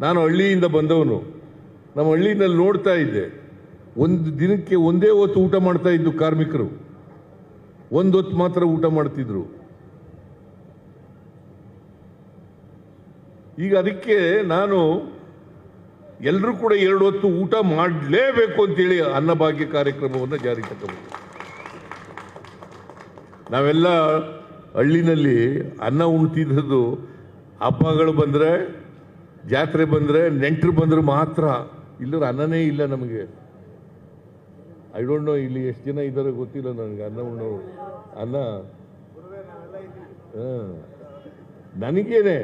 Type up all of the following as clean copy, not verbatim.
ನಾನು ಹಳ್ಳಿಯಿಂದ ಬಂದವನು. ನಮ್ಮ ಹಳ್ಳಿನಲ್ಲಿ ನೋಡ್ತಾ ಇದ್ದೆ, ಒಂದು ದಿನಕ್ಕೆ ಒಂದೇ ಹೊತ್ತು ಊಟ ಮಾಡ್ತಾ ಇದ್ದು ಕಾರ್ಮಿಕರು, ಒಂದು ಹೊತ್ತು ಮಾತ್ರ ಊಟ ಮಾಡ್ತಿದ್ರು. ಈಗ ಅದಕ್ಕೆ ನಾನು ಎಲ್ಲರೂ ಕೂಡ 2 ಹೊತ್ತು ಊಟ ಮಾಡಲೇಬೇಕು ಅಂತೇಳಿ ಅನ್ನಭಾಗ್ಯ ಕಾರ್ಯಕ್ರಮವನ್ನು ಜಾರಿ ತಗೊಂಡು, ನಾವೆಲ್ಲ ಹಳ್ಳಿನಲ್ಲಿ ಅನ್ನ ಉಣ್ತಿದ್ದು ಹಬ್ಬಗಳು ಬಂದರೆ, ಜಾತ್ರೆ ಬಂದರೆ, ನೆಂಟರು ಬಂದರೆ ಮಾತ್ರ. ಇಲ್ಲರ ಅನ್ನನೇ ಇಲ್ಲ ನಮಗೆ. ಐ ಡೋಂಟ್ ನೋ ಇಲ್ಲಿ ಎಷ್ಟು ಜನ ಇದ್ದಾರೆ ಗೊತ್ತಿಲ್ಲ ನನಗೆ ಅನ್ನ ಉಣ್ಣೋರು. ಅನ್ನ ನನಗೇನೆ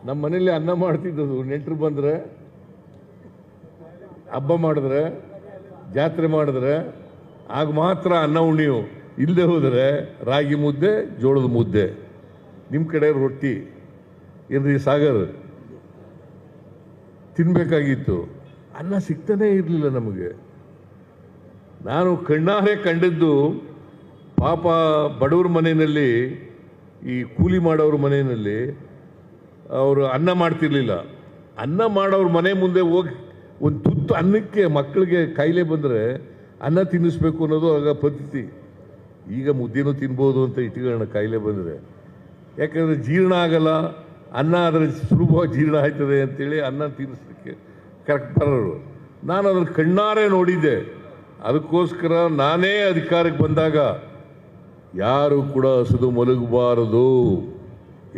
ನಮ್ಮ ಮನೇಲಿ ಅನ್ನ ಮಾಡ್ತಿದ್ದದು. ನೆಂಟರು ಬಂದರೆ, ಹಬ್ಬ ಮಾಡಿದ್ರೆ, ಜಾತ್ರೆ ಮಾಡಿದ್ರೆ ಆಗ ಮಾತ್ರ ಅನ್ನ ಉಣ್ಣಿವು. ಇಲ್ಲದೆ ಹೋದರೆ ರಾಗಿ ಮುದ್ದೆ, ಜೋಳದ ಮುದ್ದೆ, ನಿಮ್ಮ ಕಡೆ ರೊಟ್ಟಿ ಏನ್ರಿ ಸಾಗರ್ ತಿನ್ನಬೇಕಾಗಿತ್ತು. ಅನ್ನ ಸಿಗ್ತಾನೇ ಇರಲಿಲ್ಲ ನಮಗೆ. ನಾನು ಕಣ್ಣಾರೆ ಕಂಡದ್ದು ಪಾಪ ಬಡವ್ರ ಮನೆಯಲ್ಲಿ, ಈ ಕೂಲಿ ಮಾಡೋರ ಮನೆಯಲ್ಲಿ ಅವರು ಅನ್ನ ಮಾಡ್ತಿರ್ಲಿಲ್ಲ. ಅನ್ನ ಮಾಡೋರ ಮನೆ ಮುಂದೆ ಹೋಗಿ ಒಂದು ತುತ್ತು ಅನ್ನಕ್ಕೆ ಮಕ್ಕಳಿಗೆ ಕಾಯಿಲೆ ಬಂದರೆ ಅನ್ನ ತಿನ್ನಿಸ್ಬೇಕು ಅನ್ನೋದು ಆಗ ಪದ್ಧತಿ. ಈಗ ಮುದ್ದೆನೂ ತಿನ್ಬೋದು ಅಂತ ಇಟ್ಕೊಳ್ಳೋಣ ಕಾಯಿಲೆ ಬಂದರೆ, ಯಾಕಂದರೆ ಜೀರ್ಣ ಆಗಲ್ಲ, ಅನ್ನ ಆದರೆ ಸುಲಭವಾಗಿ ಜೀರ್ಣ ಆಯ್ತದೆ ಅಂತೇಳಿ ಅನ್ನ ತಿನ್ನಿಸ್ಲಿಕ್ಕೆ ಕರೆಕ್ಟ್ ಬರೋರು. ನಾನು ಅದನ್ನು ಕಣ್ಣಾರೆ ನೋಡಿದ್ದೆ. ಅದಕ್ಕೋಸ್ಕರ ನಾನೇ ಅಧಿಕಾರಕ್ಕೆ ಬಂದಾಗ ಯಾರು ಕೂಡ ಹಸಿದು ಮಲಗಬಾರದು,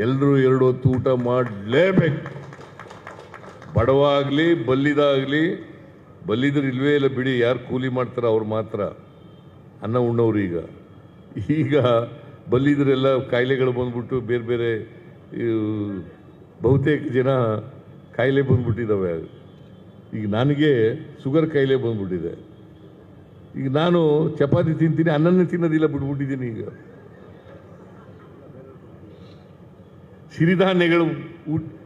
ಎಲ್ಲರೂ 2 ಹೊತ್ತು ಊಟ ಮಾಡಲೇಬೇಕು. ಬಡವಾಗಲಿ ಬಲ್ಲಿದಾಗಲಿ, ಬಲ್ಲಿದ್ರೆ ಇಲ್ವೇ ಇಲ್ಲ ಬಿಡಿ, ಯಾರು ಕೂಲಿ ಮಾಡ್ತಾರೋ ಅವ್ರು ಮಾತ್ರ ಅನ್ನ ಉಣ್ಣವ್ರು. ಈಗ ಬಲ್ಲಿದ್ರೆಲ್ಲ ಕಾಯಿಲೆಗಳು ಬಂದ್ಬಿಟ್ಟು ಬೇರೆ ಬೇರೆ ಬಹುತೇಕ ಜನ ಕಾಯಿಲೆ ಬಂದ್ಬಿಟ್ಟಿದ್ದಾವೆ. ಈಗ ನನಗೆ ಶುಗರ್ ಕಾಯಿಲೆ ಬಂದ್ಬಿಟ್ಟಿದೆ. ಈಗ ನಾನು ಚಪಾತಿ ತಿಂತೀನಿ, ಅನ್ನನೇ ತಿನ್ನೋದಿಲ್ಲ, ಬಿಟ್ಬಿಟ್ಟಿದ್ದೀನಿ. ಈಗ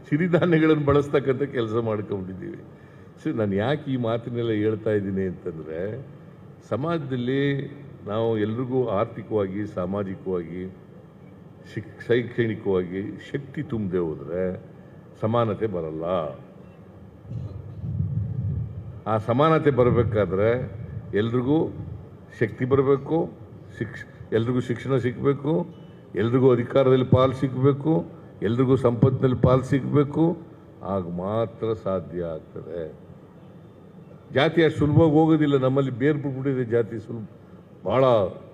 ಸಿರಿಧಾನ್ಯಗಳನ್ನು ಬಳಸ್ತಕ್ಕಂಥ ಕೆಲಸ ಮಾಡ್ಕೊಂಡಿದ್ದೀವಿ. ಸೊ ನಾನು ಯಾಕೆ ಈ ಮಾತಿನೆಲ್ಲ ಹೇಳ್ತಾ ಇದ್ದೀನಿ ಅಂತಂದರೆ, ಸಮಾಜದಲ್ಲಿ ನಾವು ಎಲ್ರಿಗೂ ಆರ್ಥಿಕವಾಗಿ, ಸಾಮಾಜಿಕವಾಗಿ, ಶೈಕ್ಷಣಿಕವಾಗಿ ಶಕ್ತಿ ತುಂಬದೆ ಹೋದರೆ ಸಮಾನತೆ ಬರಲ್ಲ. ಆ ಸಮಾನತೆ ಬರಬೇಕಾದ್ರೆ ಎಲ್ರಿಗೂ ಶಕ್ತಿ ಬರಬೇಕು, ಎಲ್ರಿಗೂ ಶಿಕ್ಷಣ ಸಿಗಬೇಕು, ಎಲ್ರಿಗೂ ಅಧಿಕಾರದಲ್ಲಿ ಪಾಲು ಸಿಗಬೇಕು, ಎಲ್ರಿಗೂ ಸಂಪತ್ತಿನಲ್ಲಿ ಪಾಲು ಸಿಗಬೇಕು. ಆಗ ಮಾತ್ರ ಸಾಧ್ಯ ಆಗ್ತದೆ. ಜಾತಿ ಅಷ್ಟು ಸುಲಭವಾಗಿ ಹೋಗೋದಿಲ್ಲ. ನಮ್ಮಲ್ಲಿ ಬೇರು ಬಿಟ್ಬಿಟ್ಟಿದೆ ಜಾತಿ. ಭಾಳ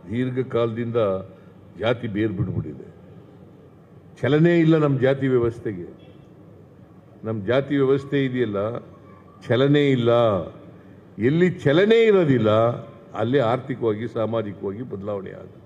ದೀರ್ಘಕಾಲದಿಂದ ಜಾತಿ ಬೇರು ಬಿಟ್ಬಿಟ್ಟಿದೆ. ಚಲನೆ ಇಲ್ಲ ನಮ್ಮ ಜಾತಿ ವ್ಯವಸ್ಥೆಗೆ. ನಮ್ಮ ಜಾತಿ ವ್ಯವಸ್ಥೆ ಇದೆಯಲ್ಲ, ಚಲನೆ ಇಲ್ಲ. ಎಲ್ಲಿ ಚಲನೆ ಇರೋದಿಲ್ಲ ಅಲ್ಲಿ ಆರ್ಥಿಕವಾಗಿ, ಸಾಮಾಜಿಕವಾಗಿ ಬದಲಾವಣೆ ಆಗುತ್ತೆ.